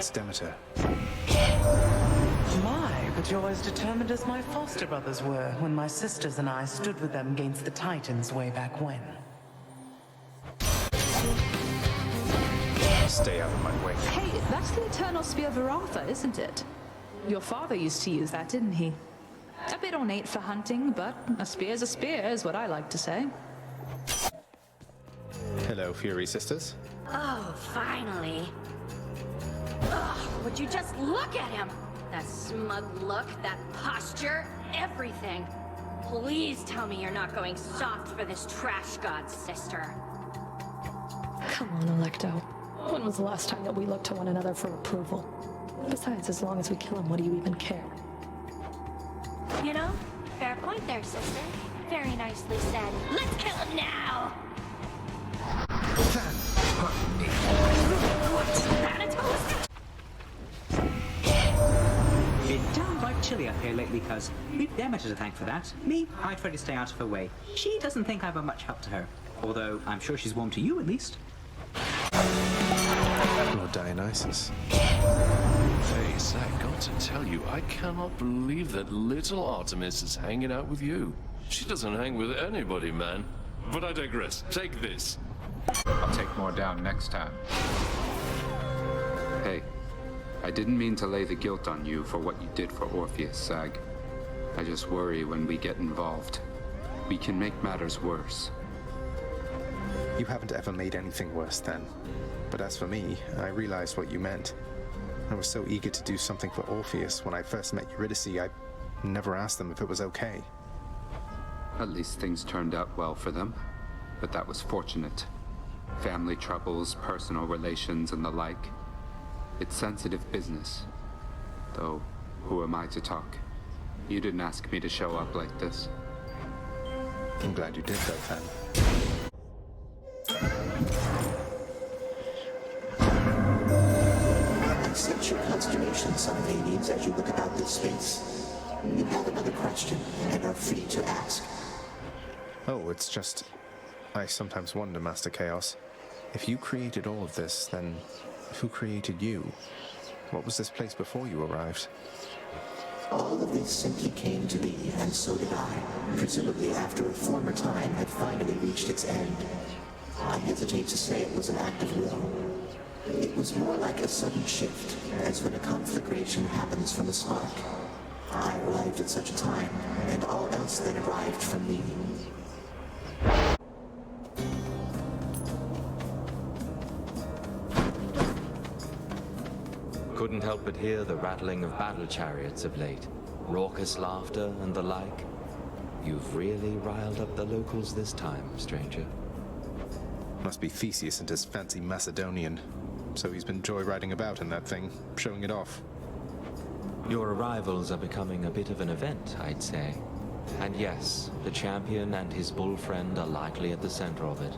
It's Demeter. My, but you're as determined as my foster brothers were when my sisters and I stood with them against the Titans way back when. Stay out of my way. Hey, that's the Eternal Spear Varatha, isn't it? Your father used to use that, didn't he? A bit ornate for hunting, but a spear's a spear, is what I like to say. Hello, Fury Sisters. Oh, finally. Ugh, would you just look at him? That smug look, that posture, everything. Please tell me you're not going soft for this trash god sister. Come on, Electo. When was the last time that we looked to one another for approval? Besides, as long as we kill him, what do you even care? You know, fair point there, sister. Very nicely said. Let's kill him now! What's Thanatos? It's downright chilly up here lately, cuz. We've Demeter to thank for that. Me, I try to stay out of her way. She doesn't think I'm a much help to her. Although, I'm sure she's warm to you, at least. Lord Dionysus. Hey, Zach, got to tell you, I cannot believe that little Artemis is hanging out with you. She doesn't hang with anybody, man. But I digress. Take this. I'll take more down next time. Hey, I didn't mean to lay the guilt on you for what you did for Orpheus, Sag. I just worry when we get involved. We can make matters worse. You haven't ever made anything worse then. But as for me, I realized what you meant. I was so eager to do something for Orpheus when I first met Eurydice, I never asked them if it was okay. At least things turned out well for them. But that was fortunate. Family troubles, personal relations, and the like. It's sensitive business. Though, who am I to talk? You didn't ask me to show up like this. I'm glad you did, though, Fan. Accept your consternation, son of Hades, as you look about this space. You have another question, and are free to ask. Oh, it's just... I sometimes wonder, Master Chaos. If you created all of this, then who created you? What was this place before you arrived? All of this simply came to be, and so did I, presumably after a former time had finally reached its end. I hesitate to say it was an act of will. It was more like a sudden shift, as when a conflagration happens from a spark. I arrived at such a time, and all else then arrived from me. Couldn't help but hear the rattling of battle chariots of late. Raucous laughter and the like. You've really riled up the locals this time, stranger. Must be Theseus and his fancy Macedonian. So he's been joyriding about in that thing, showing it off. Your arrivals are becoming a bit of an event, I'd say. And yes, the champion and his bull friend are likely at the center of it.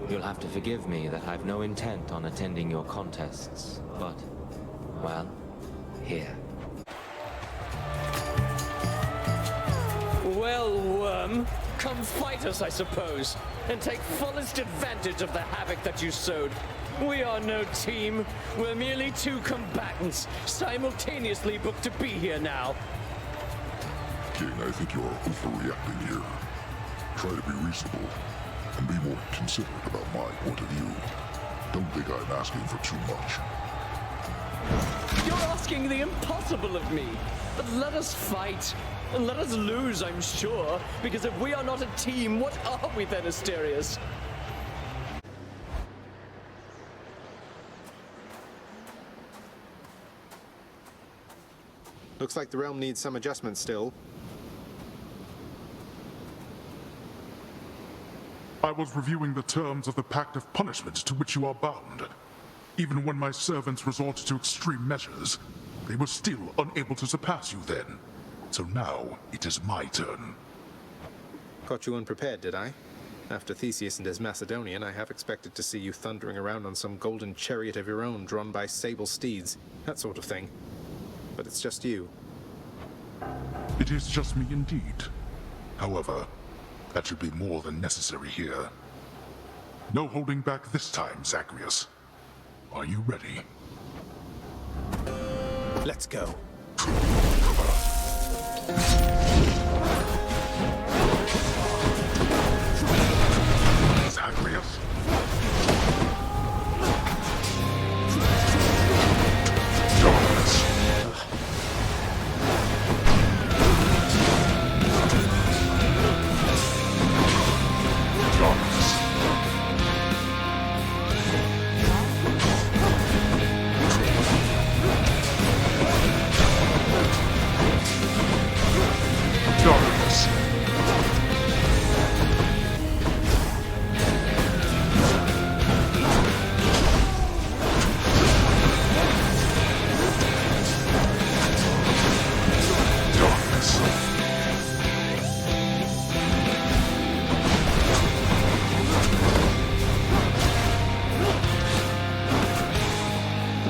You'll have to forgive me that I've no intent on attending your contests, but, well, here. Well, worm, come fight us, I suppose, and take fullest advantage of the havoc that you sowed. We are no team. We're merely two combatants, simultaneously booked to be here now. King, I think you're overreacting here. Try to be reasonable, and be more considerate about my point of view. Don't think I'm asking for too much. You're asking the impossible of me. But let us fight. And let us lose, I'm sure. Because if we are not a team, what are we then, Asterius? Looks like the realm needs some adjustment still. I was reviewing the terms of the Pact of Punishment to which you are bound. Even when my servants resorted to extreme measures, they were still unable to surpass you then. So now, it is my turn. Caught you unprepared, did I? After Theseus and his Macedonian, I have expected to see you thundering around on some golden chariot of your own drawn by sable steeds, that sort of thing. But it's just you. It is just me indeed. However, that should be more than necessary here. No holding back this time, Zagreus. Are you ready? Let's go. Zagreus?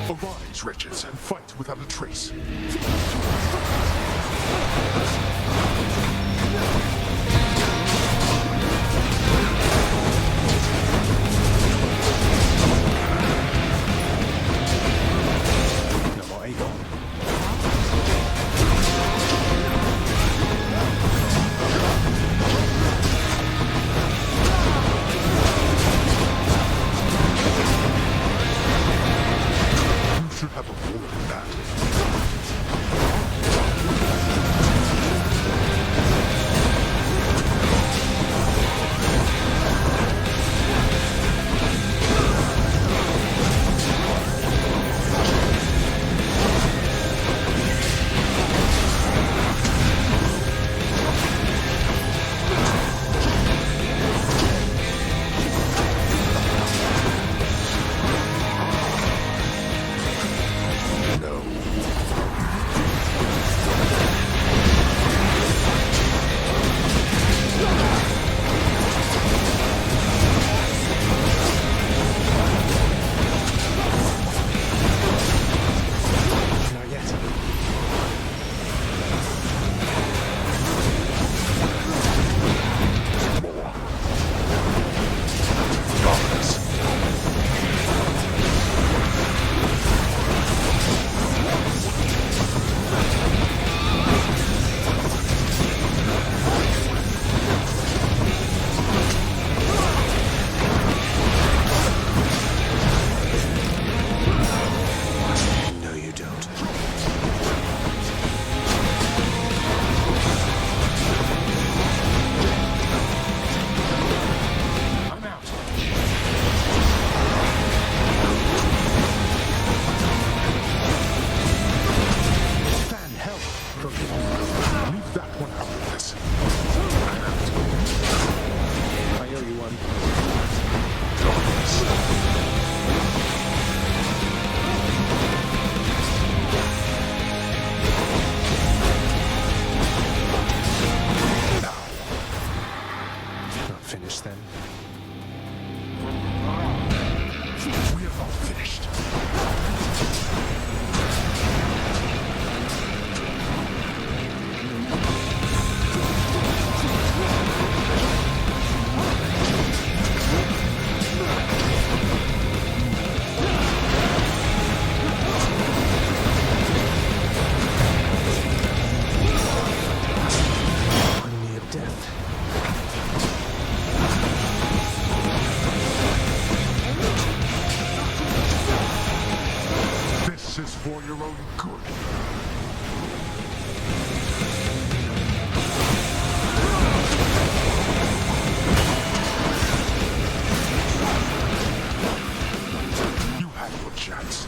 Arise, wretches, and fight without a trace. No more Aegon. You should have avoided that. Not yet. No, you don't. I'm out. Fan, help! Leave that one out of this. I owe you one. Not finished then? We are not finished. Only a death. This is for your own good. You had your chance.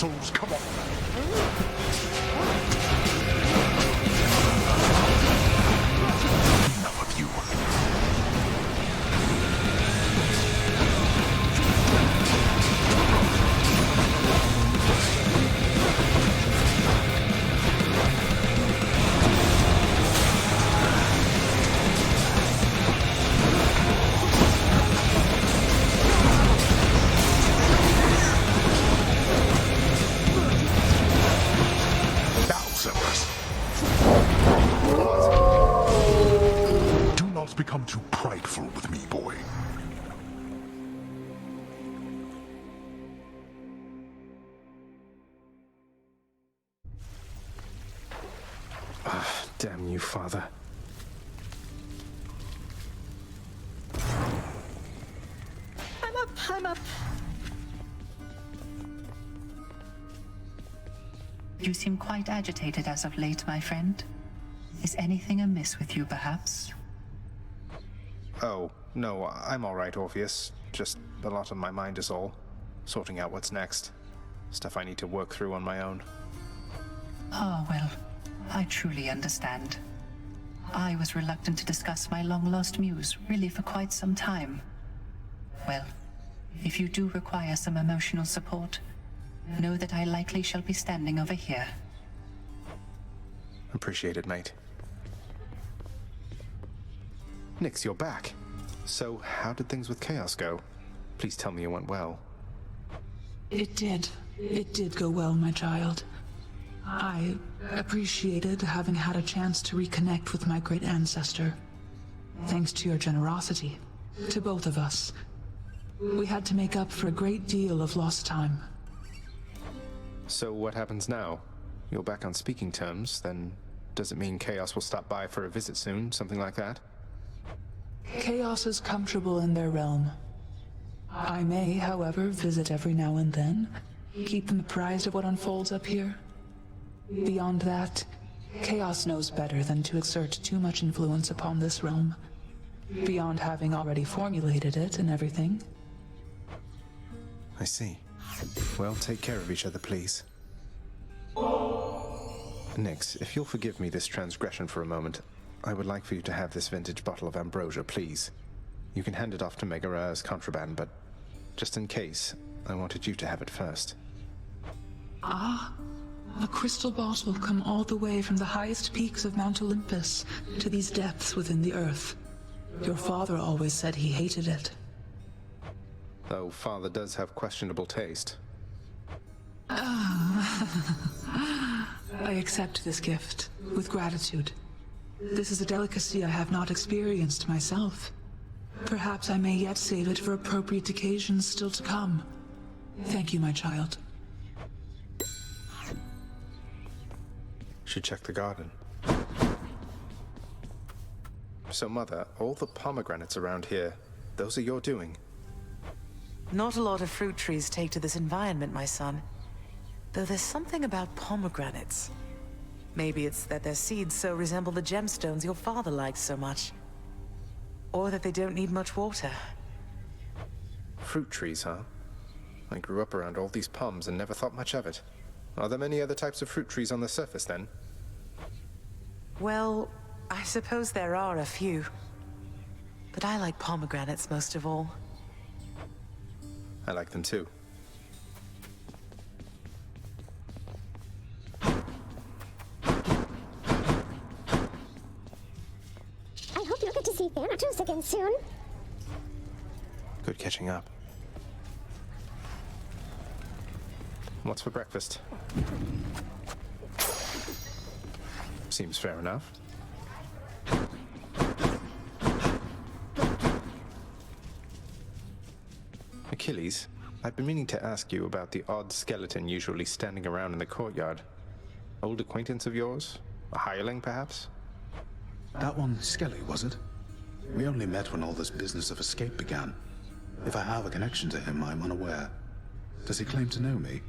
souls, come on! Enough of you. Become too prideful with me, boy. Damn you, Father. I'm up. You seem quite agitated as of late, my friend. Is anything amiss with you, perhaps? Oh, no, I'm all right, Orpheus. Just a lot on my mind is all. Sorting out what's next. Stuff I need to work through on my own. Oh, well, I truly understand. I was reluctant to discuss my long-lost muse, really for quite some time. Well, if you do require some emotional support, know that I likely shall be standing over here. Appreciate it, mate. Nix, you're back. So, how did things with Chaos go? Please tell me it went well. It did. It did go well, my child. I appreciated having had a chance to reconnect with my great ancestor. Thanks to your generosity. To both of us. We had to make up for a great deal of lost time. So what happens now? You're back on speaking terms, then does it mean Chaos will stop by for a visit soon, something like that? Chaos is comfortable in their realm. I may, however, visit every now and then, keep them apprised of what unfolds up here. Beyond that, Chaos knows better than to exert too much influence upon this realm, beyond having already formulated it and everything. I see. Well, take care of each other, please. Nix, if you'll forgive me this transgression for a moment, I would like for you to have this vintage bottle of ambrosia, please. You can hand it off to Megara as contraband, but just in case, I wanted you to have it first. Ah, a crystal bottle come all the way from the highest peaks of Mount Olympus to these depths within the earth. Your father always said he hated it. Though Father does have questionable taste. I accept this gift with gratitude. This is a delicacy I have not experienced myself. Perhaps I may yet save it for appropriate occasions still to come. Thank you, my child. Should check the garden. So, Mother, all the pomegranates around here, those are your doing? Not a lot of fruit trees take to this environment, my son. Though there's something about pomegranates. Maybe it's that their seeds so resemble the gemstones your father liked so much. Or that they don't need much water. Fruit trees, huh? I grew up around all these poms and never thought much of it. Are there many other types of fruit trees on the surface, then? Well, I suppose there are a few. But I like pomegranates most of all. I like them too. I hope you'll get to see Thanatos again soon. Good catching up. What's for breakfast? Seems fair enough. Achilles, I've been meaning to ask you about the odd skeleton usually standing around in the courtyard. Old acquaintance of yours? A hireling, perhaps? That one Skelly, was it? We only met when all this business of escape began. If I have a connection to him, I'm unaware. Does he claim to know me?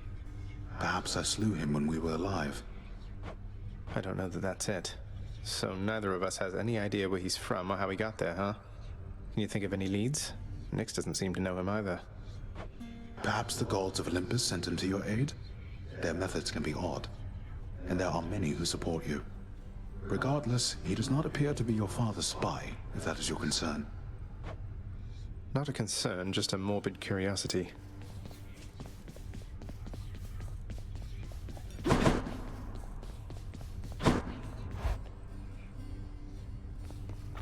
Perhaps I slew him when we were alive. I don't know that that's it. So neither of us has any idea where he's from or how he got there, huh? Can you think of any leads? Nix doesn't seem to know him either. Perhaps the gods of Olympus sent him to your aid? Their methods can be odd, and there are many who support you. Regardless, he does not appear to be your father's spy, if that is your concern. Not a concern, just a morbid curiosity.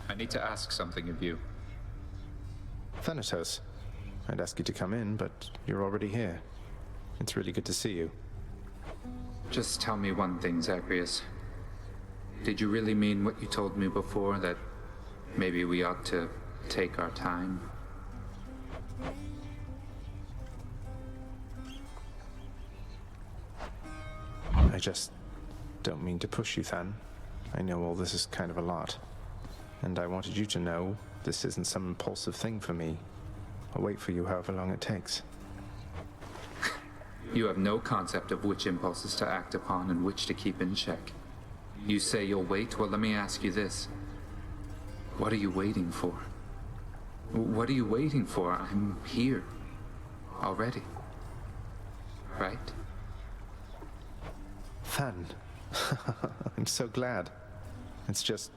I need to ask something of you. Thanatos, I'd ask you to come in, but you're already here. It's really good to see you. Just tell me one thing, Zagreus. Did you really mean what you told me before, that maybe we ought to take our time? I just don't mean to push you, Than. I know all this is kind of a lot. And I wanted you to know this isn't some impulsive thing for me. I'll wait for you however long it takes. You have no concept of which impulses to act upon and which to keep in check. You say you'll wait? Well, let me ask you this. What are you waiting for? What are you waiting for? I'm here. Already. Right? Than. I'm so glad. It's just,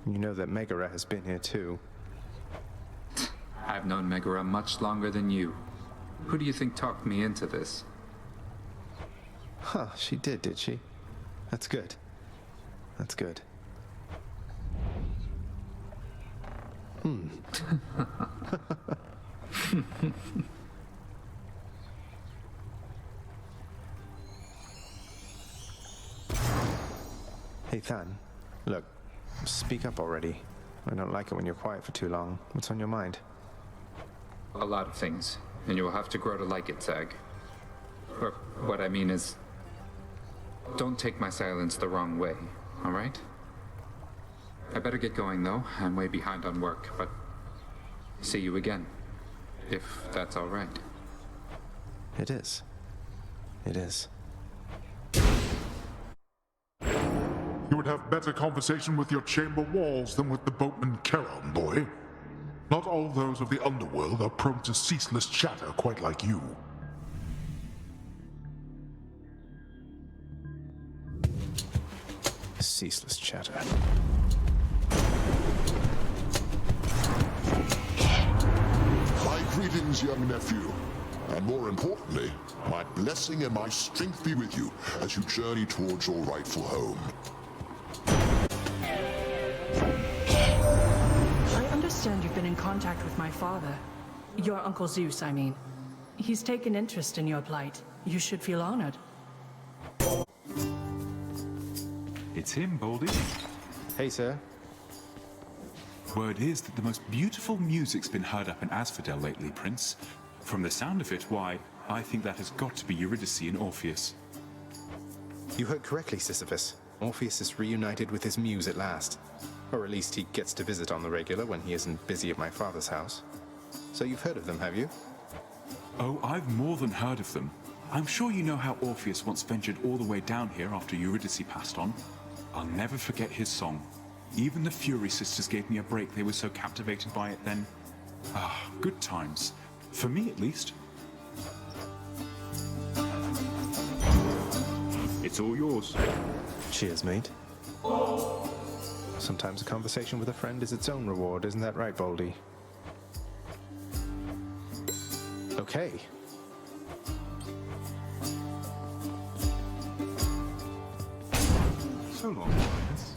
you know that Megara has been here too. I've known Megara much longer than you. Who do you think talked me into this? Huh, she did she? That's good. That's good. Hey, Than. Look, speak up already. I don't like it when you're quiet for too long. What's on your mind? A lot of things, and you will have to grow to like it, Zag. Or what I mean is, don't take my silence the wrong way, all right? I better get going, though. I'm way behind on work, but see you again, if that's all right. It is. It is. You would have better conversation with your chamber walls than with the boatman Charon, boy. Not all those of the underworld are prone to ceaseless chatter quite like you. Ceaseless chatter. My greetings, young nephew. And more importantly, my blessing and my strength be with you as you journey towards your rightful home. I understand you've been in contact with my father. Your Uncle Zeus, I mean. He's taken interest in your plight. You should feel honored. It's him, Baldy. Hey, sir. Word is that the most beautiful music's been heard up in Asphodel lately, Prince. From the sound of it, why, I think that has got to be Eurydice and Orpheus. You heard correctly, Sisyphus. Orpheus is reunited with his muse at last. Or at least he gets to visit on the regular when he isn't busy at my father's house. So you've heard of them, have you? Oh, I've more than heard of them. I'm sure you know how Orpheus once ventured all the way down here after Eurydice passed on. I'll never forget his song. Even the Fury sisters gave me a break, they were so captivated by it then. Ah, good times. For me, at least. It's all yours. Cheers, mate. Sometimes a conversation with a friend is its own reward, isn't that right, Baldy? Okay. So long, Linus.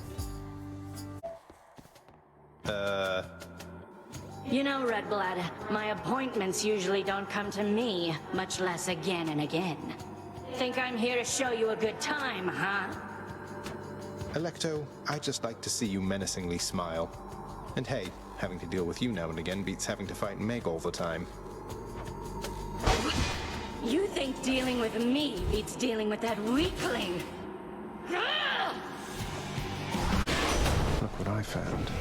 You know, Redblood, my appointments usually don't come to me, much less again and again. Think I'm here to show you a good time, huh? Electo, I just like to see you menacingly smile. And hey, having to deal with you now and again beats having to fight Meg all the time. You think dealing with me beats dealing with that weakling? Look what I found.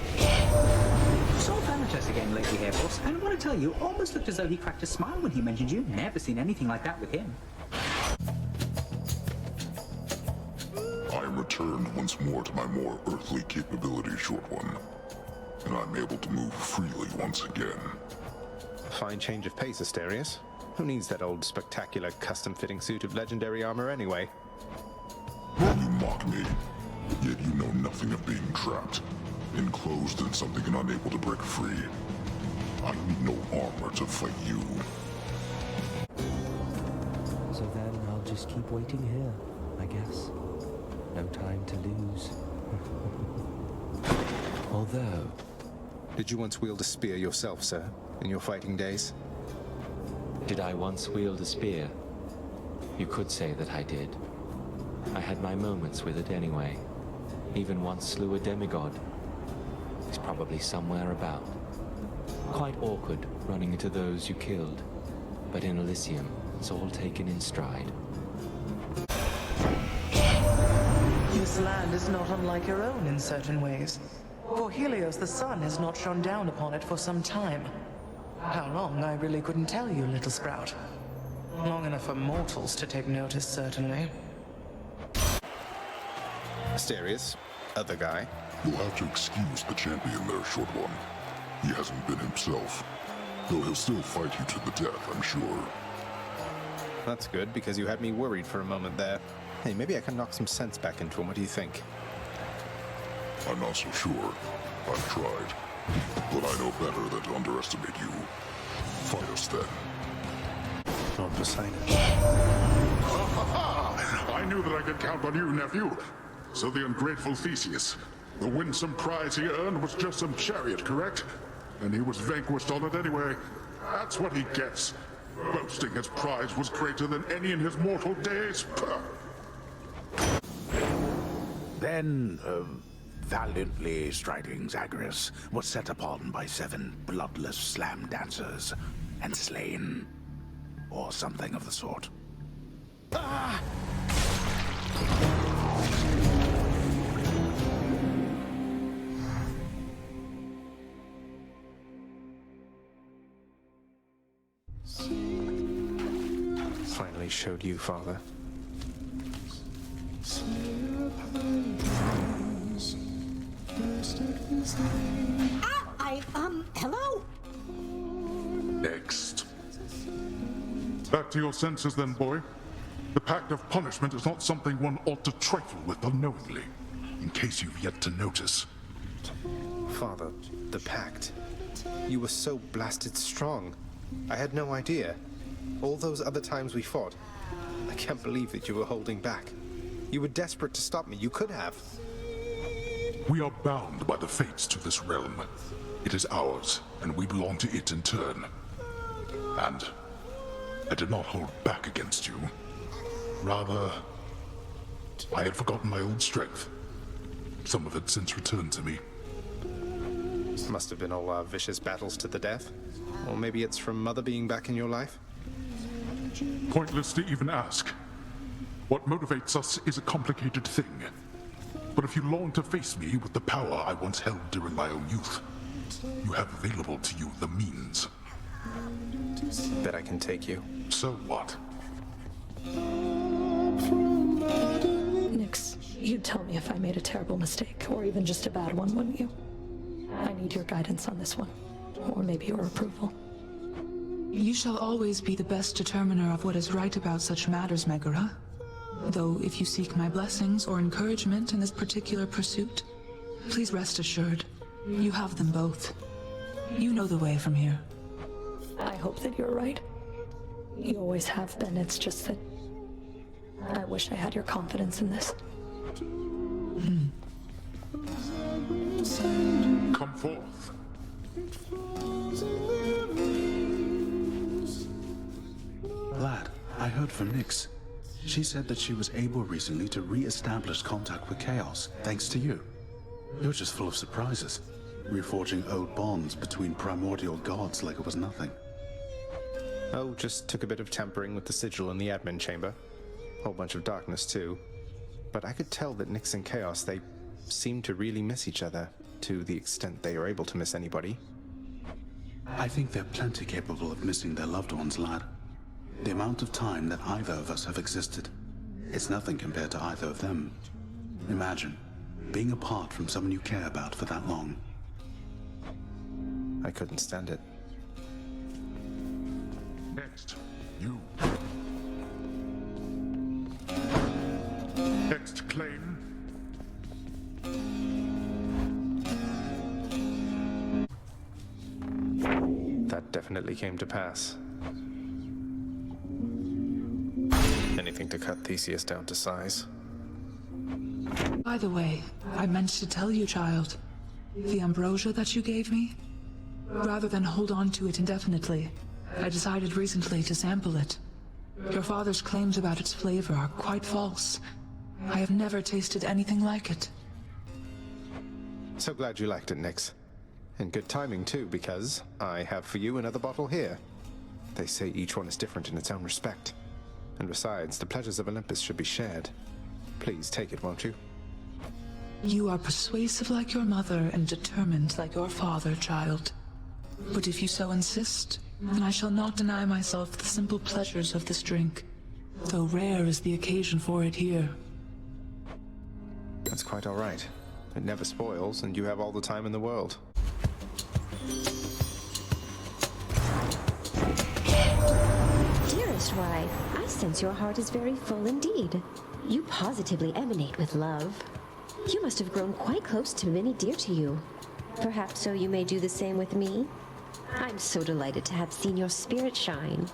Saw Thanatos again lately here, boss, and I want to tell you, almost looked as though he cracked a smile when he mentioned you. Never seen anything like that with him. I am returned once more to my more earthly capabilities, Short One. And I'm able to move freely once again. A fine change of pace, Asterius. Who needs that old spectacular custom-fitting suit of legendary armor anyway? Well, you mock me, yet you know nothing of being trapped, enclosed in something and unable to break free. I need no armor to fight you. So then I'll just keep waiting here, I guess. No time to lose. Although... Did you once wield a spear yourself, sir, in your fighting days? Did I once wield a spear? You could say that I did. I had my moments with it anyway. Even once slew a demigod. He's probably somewhere about. Quite awkward running into those you killed. But in Elysium, it's all taken in stride. This land is not unlike your own in certain ways. For Helios, the sun has not shone down upon it for some time. How long, I really couldn't tell you, little sprout. Long enough for mortals to take notice, certainly. Asterius, other guy. You'll have to excuse the champion there, short one. He hasn't been himself. Though he'll still fight you to the death, I'm sure. That's good, because you had me worried for a moment there. Hey, maybe I can knock some sense back into him. What do you think? I'm not so sure. I've tried. But I know better than to underestimate you. Fight us then. Lord Poseidon. I knew that I could count on you, nephew. So the ungrateful Theseus. The winsome prize he earned was just some chariot, correct? And he was vanquished on it anyway. That's what he gets. Boasting his prize was greater than any in his mortal days. Then, valiantly striding Zagreus was set upon by 7 bloodless slam dancers and slain. Or something of the sort. Ah! Finally showed you, Father. Hello? Next. Back to your senses then, boy. The Pact of Punishment is not something one ought to trifle with unknowingly, in case you've yet to notice. Father, the Pact. You were so blasted strong. I had no idea. All those other times we fought, I can't believe that you were holding back. You were desperate to stop me. You could have. We are bound by the fates to this realm. It is ours, and we belong to it in turn. And I did not hold back against you. Rather, I had forgotten my old strength. Some of it since returned to me. Must have been all our vicious battles to the death. Or maybe it's from Mother being back in your life? Pointless to even ask. What motivates us is a complicated thing. But if you long to face me with the power I once held during my own youth, you have available to you the means. Bet I can take you. So what? Nix, you'd tell me if I made a terrible mistake, or even just a bad one, wouldn't you? I need your guidance on this one, or maybe your approval. You shall always be the best determiner of what is right about such matters, Megara. Though if you seek my blessings or encouragement in this particular pursuit, please rest assured, you have them both. You know the way from here. I hope that you're right. You always have been, it's just that I wish I had your confidence in this. Come forth. Lad, I heard from Nyx. She said that she was able recently to re-establish contact with Chaos, thanks to you. You're just full of surprises, reforging old bonds between primordial gods like it was nothing. Oh, just took a bit of tampering with the sigil in the admin chamber. Whole bunch of darkness, too. But I could tell that Nyx and Chaos, they seemed to really miss each other, to the extent they are able to miss anybody. I think they're plenty capable of missing their loved ones, lad. The amount of time that either of us have existed, it's nothing compared to either of them. Imagine being apart from someone you care about for that long. I couldn't stand it. Next. you. Next claim. That definitely came to pass. Anything to cut Theseus down to size. By the way, I meant to tell you, child. The ambrosia that you gave me? Rather than hold on to it indefinitely, I decided recently to sample it. Your father's claims about its flavor are quite false. I have never tasted anything like it. So glad you liked it, Nyx. And good timing too, because I have for you another bottle here. They say each one is different in its own respect. And besides, the pleasures of Olympus should be shared. Please take it, won't you? You are persuasive like your mother and determined like your father, child. But if you so insist, then I shall not deny myself the simple pleasures of this drink, though rare is the occasion for it here. That's quite all right. It never spoils, and you have all the time in the world. Dearest wife, I sense your heart is very full indeed. You positively emanate with love. You must have grown quite close to many dear to you. Perhaps so you may do the same with me? I'm so delighted to have seen your spirit shine.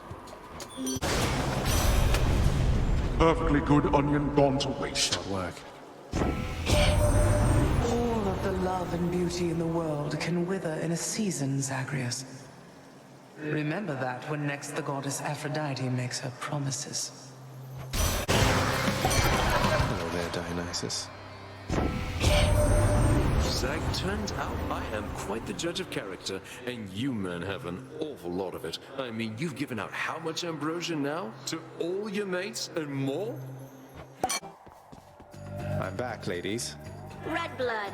Perfectly good onion gone to waste. Hard work. All of the love and beauty in the world can wither in a season, Zagreus. Remember that when next the goddess Aphrodite makes her promises. Hello there, Dionysus. Zag, turns out I am quite the judge of character, and you men have an awful lot of it. I mean, you've given out how much ambrosia now? To all your mates and more? I'm back, ladies. Red blood.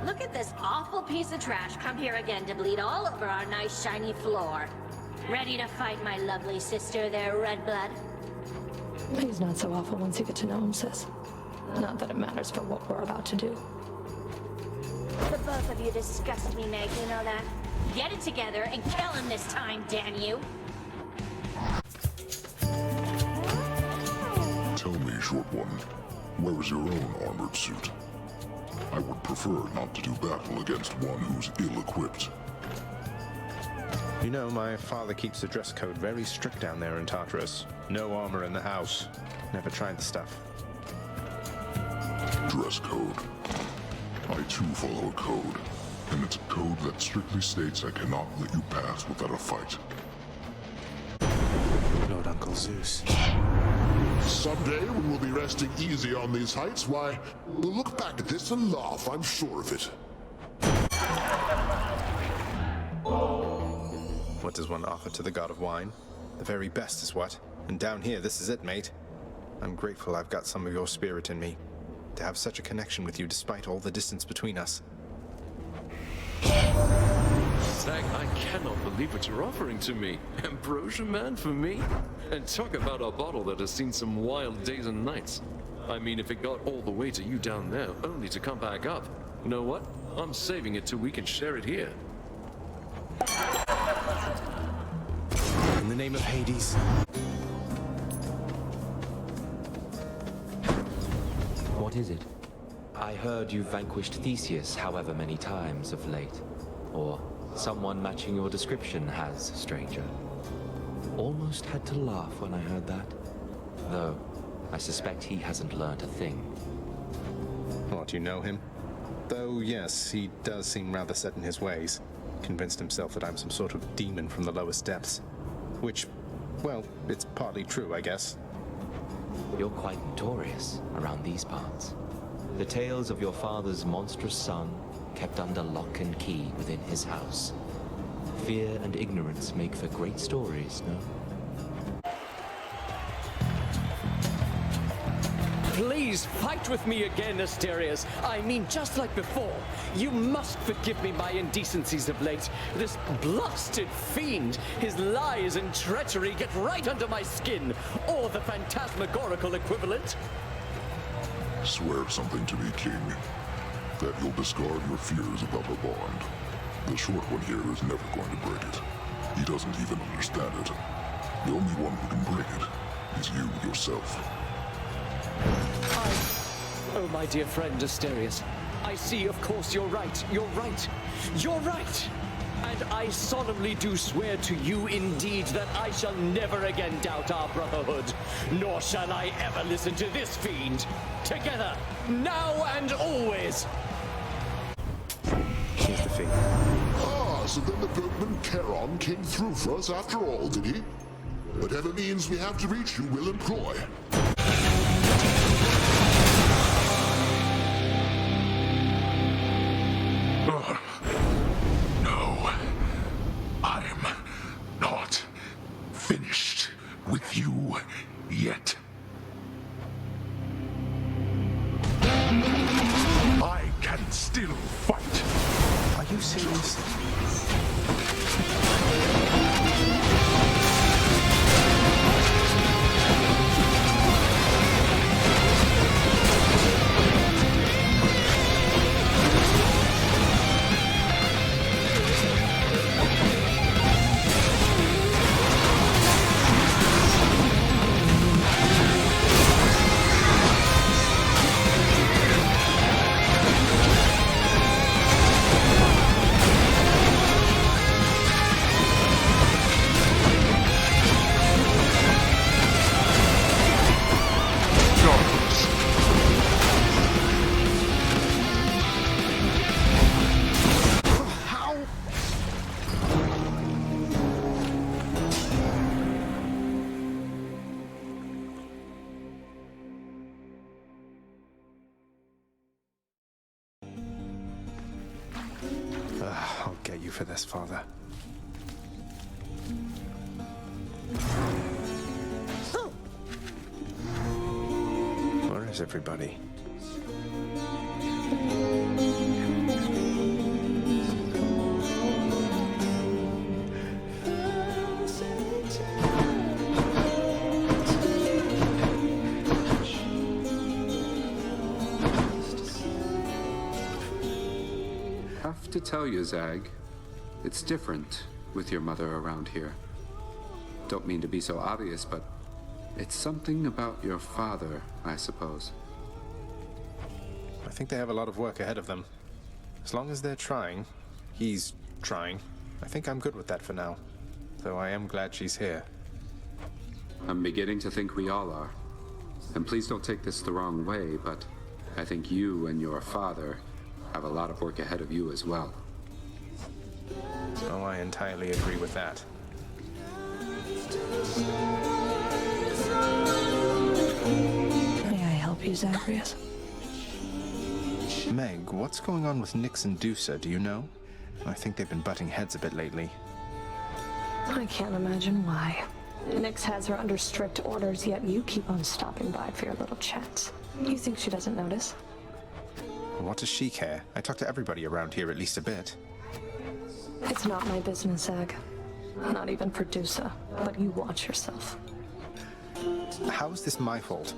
Look at this awful piece of trash come here again to bleed all over our nice shiny floor. Ready to fight my lovely sister there, Red blood? He's not so awful once you get to know him, sis. Not that it matters for what we're about to do. The both of you disgust me, Meg, you know that? Get it together and kill him this time, damn you! Tell me, Short One, where is your own armored suit? I would prefer not to do battle against one who's ill-equipped. You know, my father keeps the dress code very strict down there in Tartarus. No armor in the house. Never tried the stuff. Dress code. I too follow a code, and it's a code that strictly states I cannot let you pass without a fight. Lord Uncle Zeus. Someday, when we'll be resting easy on these heights, why, we'll look back at this and laugh, I'm sure of it. What does one offer to the god of wine? The very best is what? And down here, this is it, mate. I'm grateful I've got some of your spirit in me. To have such a connection with you despite all the distance between us. Zag, I cannot believe what you're offering to me. Ambrosia, man, for me? And talk about a bottle that has seen some wild days and nights. I mean, if it got all the way to you down there, only to come back up. You know what? I'm saving it till we can share it here. In the name of Hades. What is it? I heard you vanquished Theseus however many times of late. Or someone matching your description has, stranger. Almost had to laugh when I heard that. Though, I suspect he hasn't learned a thing. What, you know him? Though, yes, he does seem rather set in his ways. Convinced himself that I'm some sort of demon from the lowest depths. Which, well, it's partly true, I guess. You're quite notorious around these parts. The tales of your father's monstrous son, kept under lock and key within his house. Fear and ignorance make for great stories, no? Please fight with me again, Asterius. I mean, just like before. You must forgive me my indecencies of late. This blasted fiend, his lies and treachery get right under my skin. Or the phantasmagorical equivalent. Swear something to me, King. That you'll discard your fears about our bond. The Short One here is never going to break it. He doesn't even understand it. The only one who can break it is you yourself. Oh, my dear friend Asterius, I see, of course, you're right. You're right. You're right. And I solemnly do swear to you indeed that I shall never again doubt our brotherhood, nor shall I ever listen to this fiend. Together, now and always. Here's the fee. Ah, so then the boatman Charon came through for us after all, did he? Whatever means we have to reach you, we'll employ. No. I'm not finished with you yet. I can still fight. Are you serious? I'll get you for this, Father. Where is everybody? Have to tell you, Zag, it's different with your mother around here. Don't mean to be so obvious, but it's something about your father, I suppose. I think they have a lot of work ahead of them. As long as they're trying, he's trying, I think I'm good with that for now. Though I am glad she's here. I'm beginning to think we all are. And please don't take this the wrong way, but I think you and your father have a lot of work ahead of you as well. Oh, I entirely agree with that. May I help you, Zagreus? Meg, what's going on with Nyx and Dusa, do you know? I think they've been butting heads a bit lately. I can't imagine why. Nyx has her under strict orders, yet you keep on stopping by for your little chats. You think she doesn't notice? What does she care? I talk to everybody around here at least a bit. It's not my business, Zag. Not even for Dusa, but you watch yourself. How is this my fault?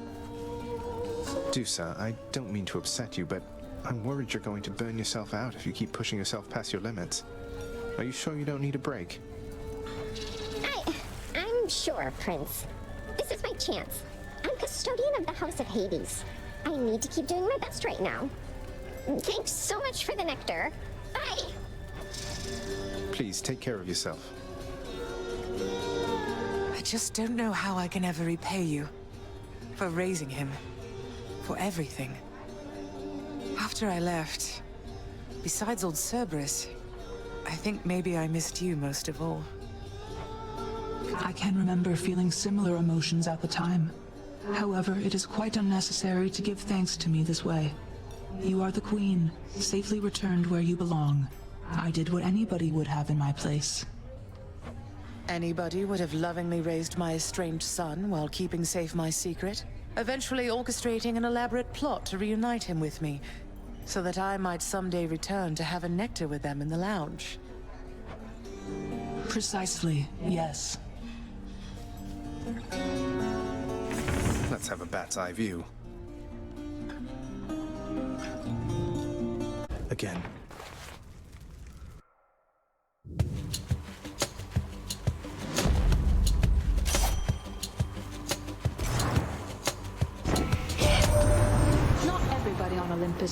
Dusa, I don't mean to upset you, but I'm worried you're going to burn yourself out if you keep pushing yourself past your limits. Are you sure you don't need a break? I'm sure, Prince. This is my chance. I'm custodian of the House of Hades. I need to keep doing my best right now. Thanks so much for the nectar. Bye! Please, take care of yourself. I just don't know how I can ever repay you. For raising him. For everything. After I left, besides old Cerberus, I think maybe I missed you most of all. I can remember feeling similar emotions at the time. However, it is quite unnecessary to give thanks to me this way. You are the queen, safely returned where you belong. I did what anybody would have in my place. Anybody would have lovingly raised my estranged son while keeping safe my secret, eventually orchestrating an elaborate plot to reunite him with me, so that I might someday return to have a nectar with them in the lounge. Precisely, yes. Let's have a bat's eye view. Again.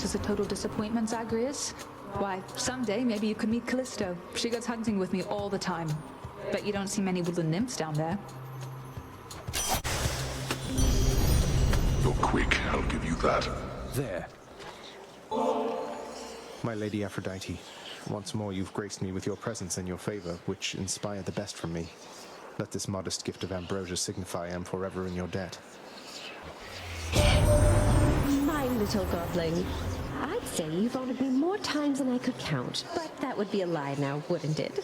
this is a total disappointment, Zagreus? Why, someday maybe you could meet Callisto. She goes hunting with me all the time. Bet you don't see many woodland nymphs down there. You're quick, I'll give you that. There. My Lady Aphrodite, once more you've graced me with your presence and your favor, which inspire the best from me. Let this modest gift of ambrosia signify I am forever in your debt. My little godling. I'd say you've honored me more times than I could count, but that would be a lie now, wouldn't it?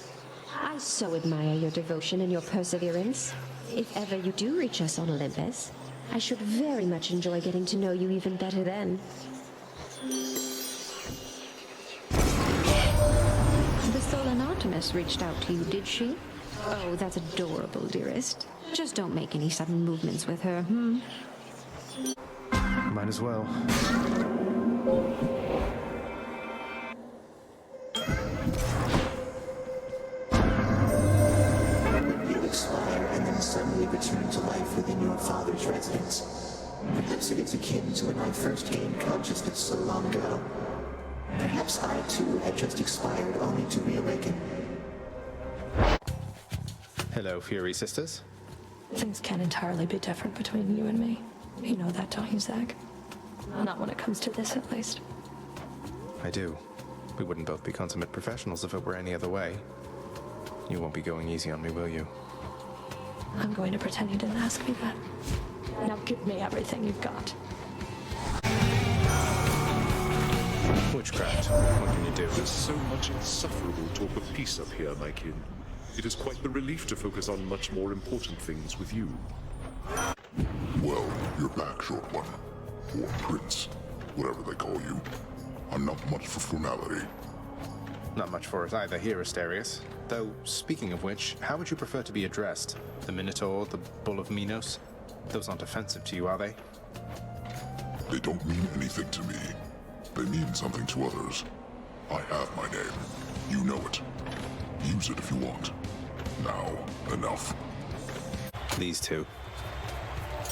I so admire your devotion and your perseverance. If ever you do reach us on Olympus, I should very much enjoy getting to know you even better then. The Solan Artemis reached out to you, did she? Oh, that's adorable, dearest. Just don't make any sudden movements with her, Might as well. You expire and then suddenly return to life within your father's residence. Perhaps it is akin to when I first gained consciousness so long ago. Perhaps I too had just expired only to reawaken. Hello, Fury Sisters. Things can't entirely be different between you and me. You know that, don't you, Zach? Not when it comes to this, at least. I do. We wouldn't both be consummate professionals if it were any other way. You won't be going easy on me, will you? I'm going to pretend you didn't ask me that. Now give me everything you've got. Witchcraft. What can you do? There's so much insufferable talk of peace up here, my kin. It is quite the relief to focus on much more important things with you. Well, you're back, short one. Or prince. Whatever they call you. I'm not much for formality. Not much for us either here, Asterius. Though, speaking of which, how would you prefer to be addressed? The Minotaur, the Bull of Minos? Those aren't offensive to you, are they? They don't mean anything to me. They mean something to others. I have my name. You know it. Use it if you want. Now, enough. These two.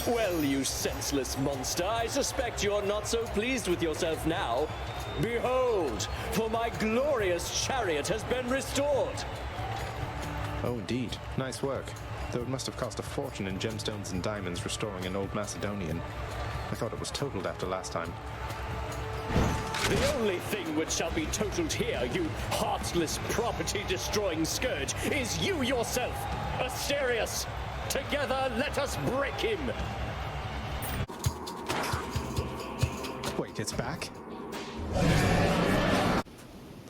Well, you senseless monster, I suspect you're not so pleased with yourself now. Behold, for my glorious chariot has been restored. Oh, indeed. Nice work. Though it must have cost a fortune in gemstones and diamonds restoring an old Macedonian. I thought it was totaled after last time. The only thing which shall be totaled here, you heartless property-destroying scourge, is you yourself, Asterius! Together, let us break him! Wait, it's back?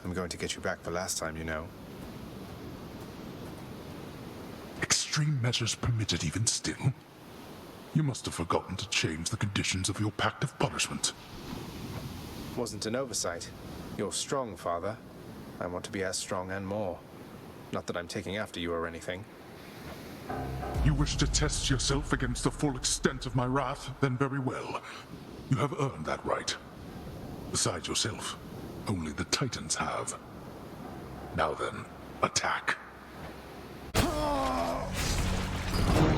I'm going to get you back for last time, you know. Extreme measures permitted even still? You must have forgotten to change the conditions of your pact of punishment. Wasn't an oversight. You're strong, Father. I want to be as strong and more. Not that I'm taking after you or anything. You wish to test yourself against the full extent of my wrath? Then very well. You have earned that right. Besides yourself, only the Titans have. Now then, attack.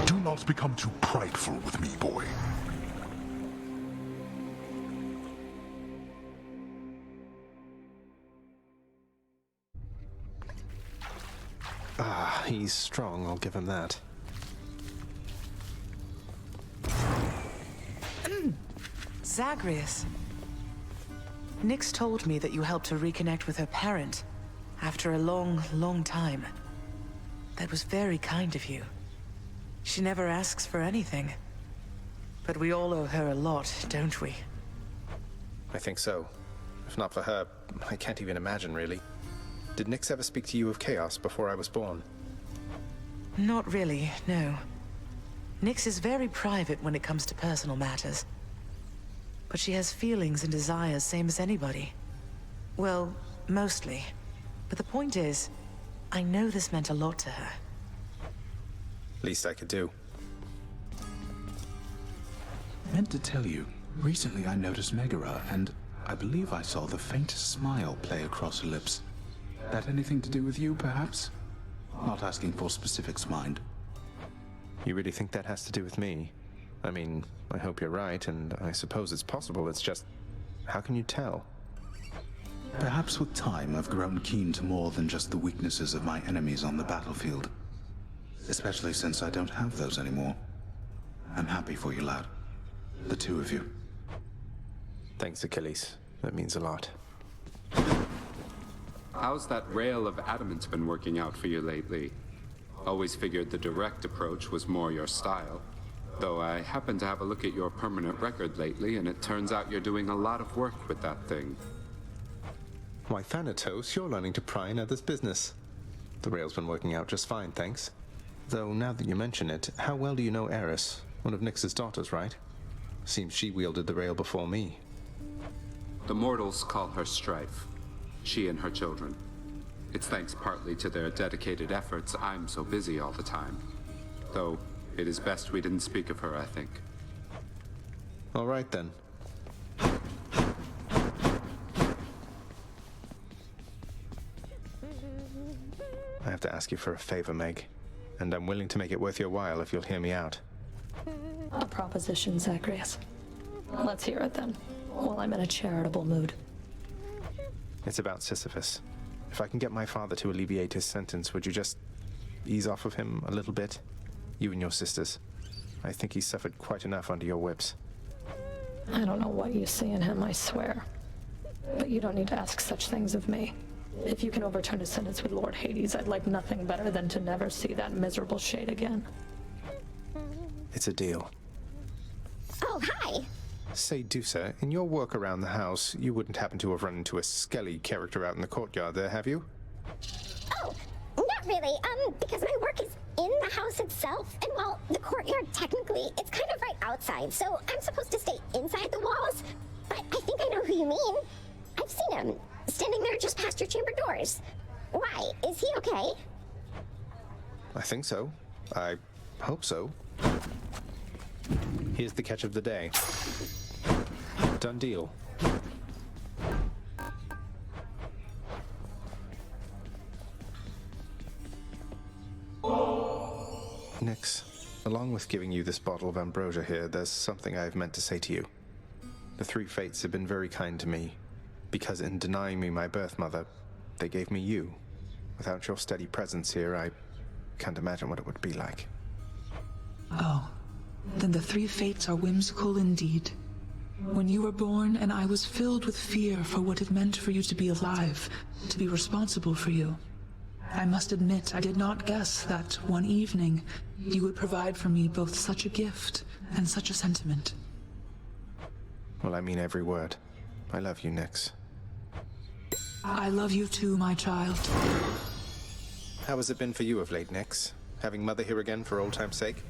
Do not become too prideful with me, boy. Ah, he's strong, I'll give him that. Zagreus. Nyx told me that you helped her reconnect with her parent after a long, long time. That was very kind of you. She never asks for anything. But we all owe her a lot, don't we? I think so. If not for her, I can't even imagine, really. Did Nyx ever speak to you of chaos before I was born? Not really, no. Nyx is very private when it comes to personal matters. But she has feelings and desires, same as anybody. Well, mostly. But the point is, I know this meant a lot to her. Least I could do. Meant to tell you, recently I noticed Megara, and I believe I saw the faintest smile play across her lips. That anything to do with you, perhaps? Not asking for specifics, mind. You really think that has to do with me? I mean, I hope you're right, and I suppose it's possible, it's just... How can you tell? Perhaps with time I've grown keen to more than just the weaknesses of my enemies on the battlefield. Especially since I don't have those anymore. I'm happy for you, lad. The two of you. Thanks, Achilles. That means a lot. How's that rail of adamant been working out for you lately? Always figured the direct approach was more your style. Though I happened to have a look at your permanent record lately, and it turns out you're doing a lot of work with that thing. Why, Thanatos, you're learning to pry in others' business. The rail's been working out just fine, thanks. Though, now that you mention it, how well do you know Eris? One of Nyx's daughters, right? Seems she wielded the rail before me. The mortals call her Strife. She and her children. It's thanks partly to their dedicated efforts I'm so busy all the time. Though, it is best we didn't speak of her, I think. All right, then. I have to ask you for a favor, Meg. And I'm willing to make it worth your while if you'll hear me out. A proposition, Zagreus. Let's hear it then, while I'm in a charitable mood. It's about Sisyphus. If I can get my father to alleviate his sentence, would you just ease off of him a little bit? You and your sisters. I think he's suffered quite enough under your whips. I don't know what you see in him, I swear. But you don't need to ask such things of me. If you can overturn his sentence with Lord Hades, I'd like nothing better than to never see that miserable shade again. It's a deal. Oh, hi! Say, Dusa, in your work around the house, you wouldn't happen to have run into a Skelly character out in the courtyard there, have you? Oh, not really, because my work is in the house itself, and while the courtyard technically, it's kind of right outside, so I'm supposed to stay inside the walls, but I think I know who you mean. I've seen him, standing there just past your chamber doors. Why, is he okay? I think so. I hope so. Here's the catch of the day. Done deal. Nyx, along with giving you this bottle of ambrosia here, there's something I've meant to say to you. The three fates have been very kind to me, because in denying me my birth mother, they gave me you. Without your steady presence here, I can't imagine what it would be like. Oh, then the three fates are whimsical indeed. When you were born, and I was filled with fear for what it meant for you to be alive, to be responsible for you. I must admit, I did not guess that one evening you would provide for me both such a gift and such a sentiment. Well, I mean every word. I love you, Nyx. I love you too, my child. How has it been for you of late, Nyx? Having Mother here again for old time's sake?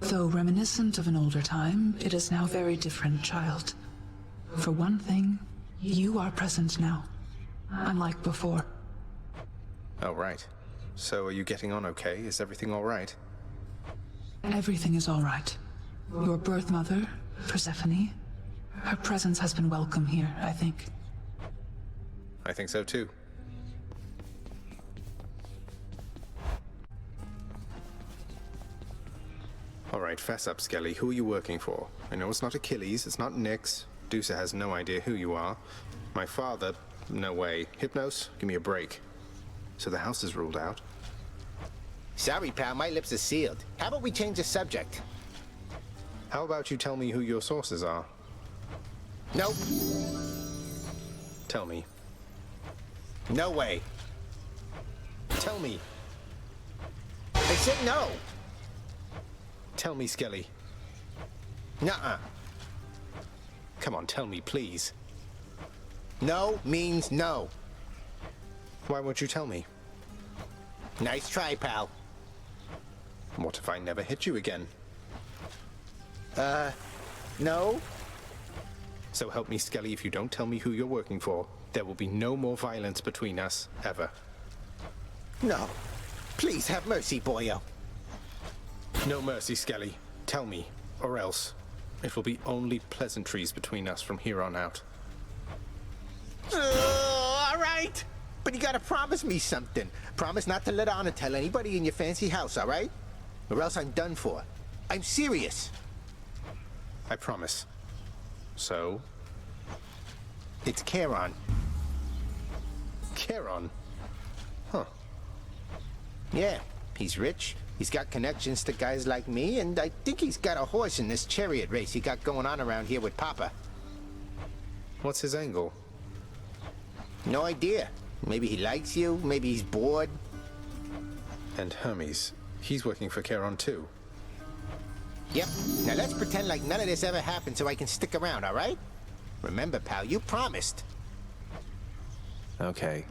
Though reminiscent of an older time, it is now very different, child. For one thing, you are present now, unlike before. Oh, right. So are you getting on okay? Is everything all right? Everything is all right. Your birth mother, Persephone, her presence has been welcome here, I think. I think so too. All right, fess up, Skelly. Who are you working for? I know it's not Achilles, it's not Nyx. Dusa has no idea who you are. My father, no way. Hypnos, give me a break. So the house is ruled out. Sorry, pal, my lips are sealed. How about we change the subject? How about you tell me who your sources are? Nope. Tell me. No way. Tell me. I said no. Tell me, Skelly. Nuh-uh. Come on, tell me, please. No means no. Why won't you tell me? Nice try, pal. What if I never hit you again? No. So help me, Skelly, if you don't tell me who you're working for, there will be no more violence between us, ever. No. Please have mercy, boyo. No mercy, Skelly. Tell me, or else it will be only pleasantries between us from here on out. All right. But you gotta promise me something. Promise not to let on and tell anybody in your fancy house, all right? Or else I'm done for. I'm serious. I promise. So, It's Charon. Charon? Huh. Yeah, he's rich. He's got connections to guys like me, and I think he's got a horse in this chariot race he got going on around here with Papa. What's his angle? No idea. Maybe he likes you, maybe he's bored. And Hermes, he's working for Charon too. Yep. Now let's pretend like none of this ever happened so I can stick around, all right? Remember, pal, you promised. Okay.